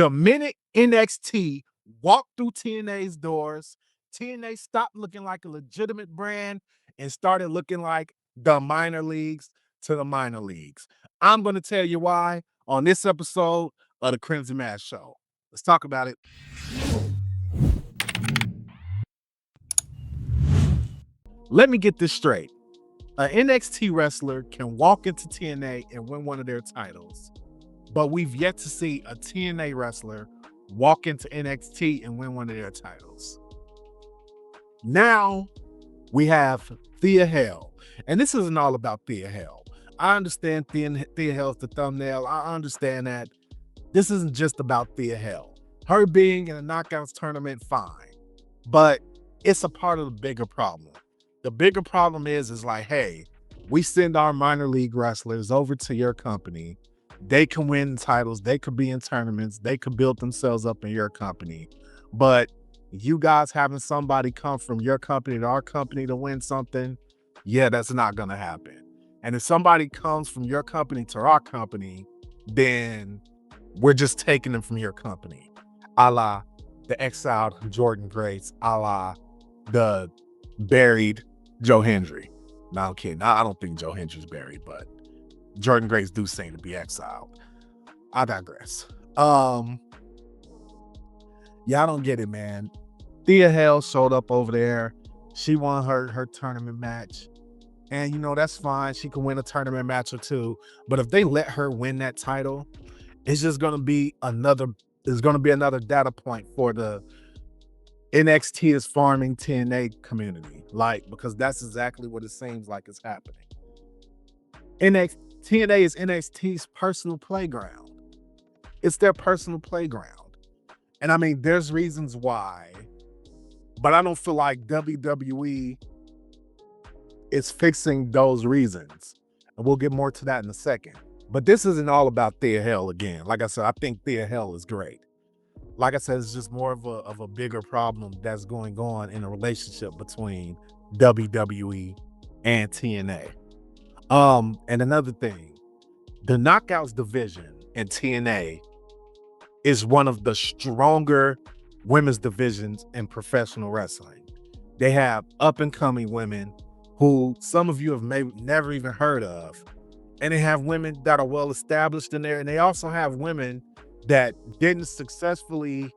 The minute NXT walked through TNA's doors, TNA stopped looking like a legitimate brand and started looking like the minor leagues to the minor leagues. I'm going to tell you why on this episode of the Crimson Mask Show. Let's talk about it. Let me get this straight. An NXT wrestler can walk into TNA and win one of their titles, but we've yet to see a TNA wrestler walk into NXT and win one of their titles. Now we have Thea Hale, and this isn't all about Thea Hale. I understand Thea Hale's the thumbnail. I understand that. This isn't just about Thea Hale. Her being in a knockouts tournament, fine, but it's a part of the bigger problem. The bigger problem is like, hey, we send our minor league wrestlers over to your company. They can win titles. They could be in tournaments. They could build themselves up in your company. But you guys having somebody come from your company to our company to win something, yeah, that's not going to happen. And if somebody comes from your company to our company, then we're just taking them from your company. A la the exiled Jordan Grace, a la the buried Joe Hendry. No, I'm kidding. I don't think Joe Hendry's buried, but Jordan Grace do seem to be exiled. I digress. Yeah, I don't get it, man. Thea Hale showed up over there. She won her tournament match. And, that's fine. She can win a tournament match or two. But if they let her win that title, it's just going to be another data point for the NXT is farming TNA community. Because that's exactly what it seems like is happening. TNA is NXT's personal playground. It's their personal playground. And I mean, there's reasons why, but I don't feel like WWE is fixing those reasons. And we'll get more to that in a second. But this isn't all about Thea Hale again. Like I said, I think Thea Hale is great. Like I said, it's just more of a bigger problem that's going on in a relationship between WWE and TNA. And another thing, the Knockouts division in TNA is one of the stronger women's divisions in professional wrestling. They have up-and-coming women who some of you have maybe never even heard of. And they have women that are well established in there. And they also have women that didn't successfully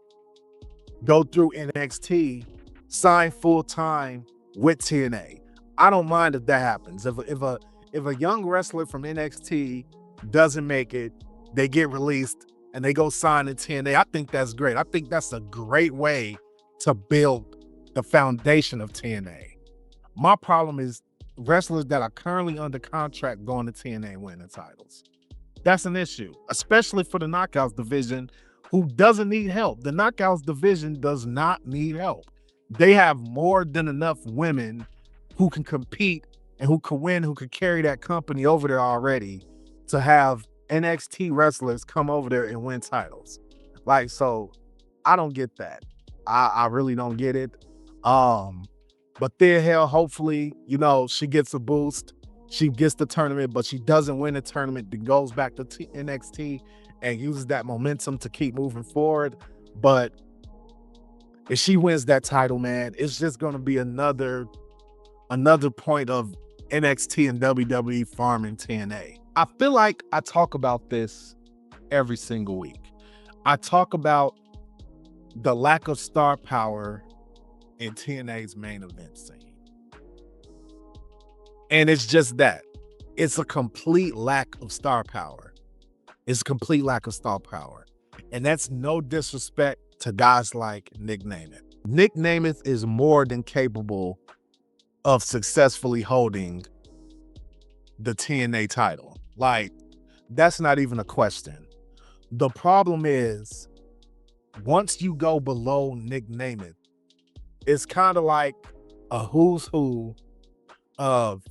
go through NXT, sign full-time with TNA. I don't mind if that happens. If a young wrestler from NXT doesn't make it, they get released and they go sign in TNA, I think that's great. I think that's a great way to build the foundation of TNA. My problem is wrestlers that are currently under contract going to TNA winning titles. That's an issue, especially for the Knockouts division, who doesn't need help. The Knockouts division does not need help. They have more than enough women who can compete and who can win, who can carry that company over there already to have NXT wrestlers come over there and win titles. So I don't get that. I really don't get it. But Thea Hale, hopefully, she gets a boost. She gets the tournament, but she doesn't win the tournament. Then goes back to NXT and uses that momentum to keep moving forward. But if she wins that title, man, it's just going to be another point of NXT and WWE farming TNA. I feel like I talk about this every single week. I talk about the lack of star power in TNA's main event scene. And it's just that. It's a complete lack of star power. It's a complete lack of star power. And that's no disrespect to guys like Nick Nemeth. Nick Nemeth is more than capable of successfully holding the TNA title. That's not even a question. The problem is, once you go below Nick Nemeth, it's kind of like a who's who of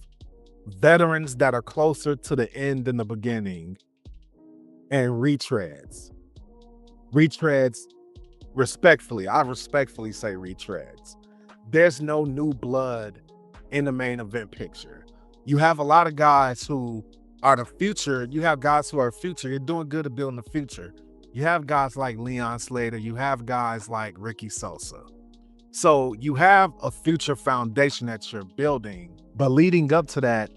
veterans that are closer to the end than the beginning and retreads. Respectfully, I respectfully say retreads. There's no new blood in the main event picture. You have a lot of guys who are the future. You have guys who are future. You're doing good at building the future. You have guys like Leon Slater. You have guys like Ricky Sosa. So you have a future foundation that you're building. But leading up to that,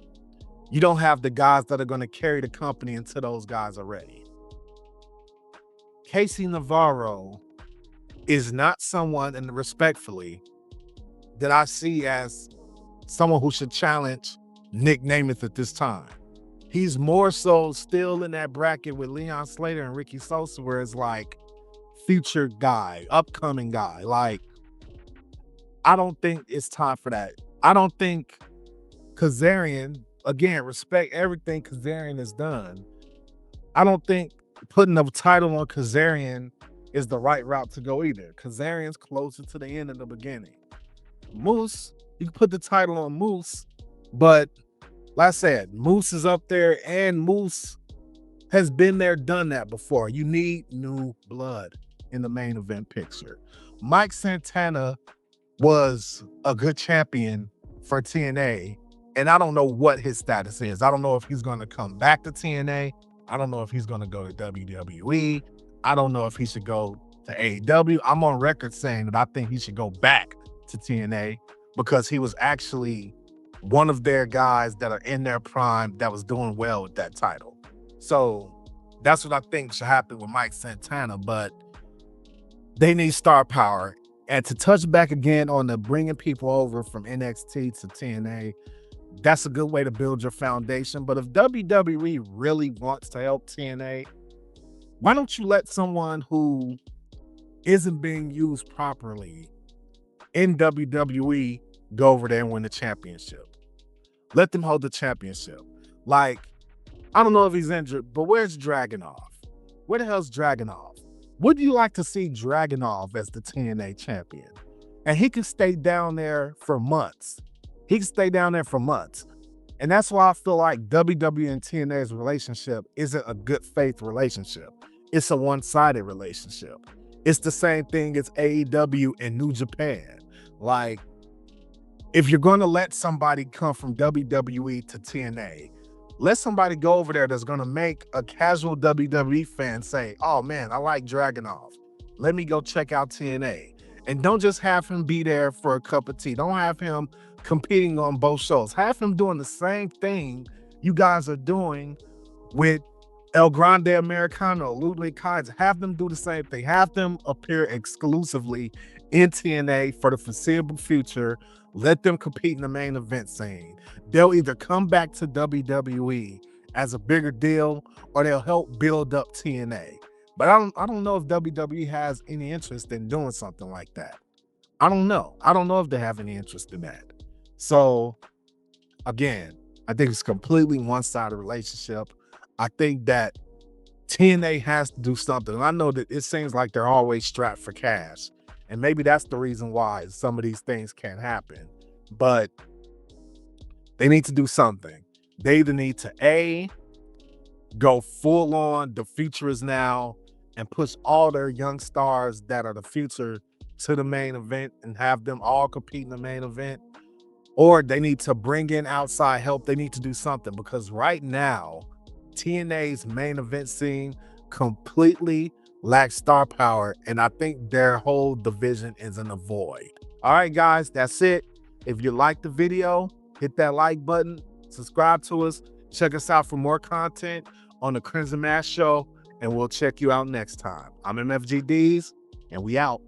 you don't have the guys that are going to carry the company until those guys are ready. Casey Navarro is not someone, and respectfully, that I see as someone who should challenge Nick Namath at this time. He's more so still in that bracket with Leon Slater and Ricky Sosa, where it's like future guy, upcoming guy. Like, I don't think it's time for that. I don't think Kazarian, again, respect everything Kazarian has done. I don't think putting a title on Kazarian is the right route to go either. Kazarian's closer to the end than the beginning. Moose, you can put the title on Moose, but like I said, Moose is up there, and Moose has been there, done that before. You need new blood in the main event picture. Mike Santana was a good champion for TNA, and I don't know what his status is. I don't know if he's going to come back to TNA. I don't know if he's going to go to WWE. I don't know if he should go to AEW. I'm on record saying that I think he should go back to TNA because he was actually one of their guys that are in their prime that was doing well with that title. So that's what I think should happen with Mike Santana, but they need star power. And to touch back again on the bringing people over from NXT to TNA, that's a good way to build your foundation. But if WWE really wants to help TNA, why don't you let someone who isn't being used properly in WWE go over there and win the championship? Let them hold the championship. Like, I don't know if he's injured, but where's Dragunov? Where the hell's Dragunov? Would you like to see Dragunov as the TNA champion? And he can stay down there for months. He can stay down there for months. And that's why I feel like WWE and TNA's relationship isn't a good faith relationship. It's a one-sided relationship. It's the same thing as AEW and New Japan. Like, if you're going to let somebody come from WWE to TNA, let somebody go over there that's going to make a casual WWE fan say, oh man, I like Dragunov. Let me go check out TNA. And don't just have him be there for a cup of tea. Don't have him competing on both shows. Have him doing the same thing you guys are doing with El Grande Americano, Ludwig Kaiser. Have them do the same thing. Have them appear exclusively in TNA for the foreseeable future. Let them compete in the main event scene. They'll either come back to WWE as a bigger deal, or they'll help build up TNA. But I don't know if WWE has any interest in doing something like that. I don't know. I don't know if they have any interest in that. So again, I think it's completely one-sided relationship. I think that TNA has to do something. And I know that it seems like they're always strapped for cash. And maybe that's the reason why some of these things can't happen. But they need to do something. They either need to A, go full on, the future is now, and push all their young stars that are the future to the main event and have them all compete in the main event. Or they need to bring in outside help. They need to do something, because right now, TNA's main event scene completely lacks star power, and I think their whole division is in a void. All right, guys, that's it. If you liked the video, hit that like button, subscribe to us, check us out for more content on the Crimson Mask Show, and we'll check you out next time. I'm MFGDs, and we out.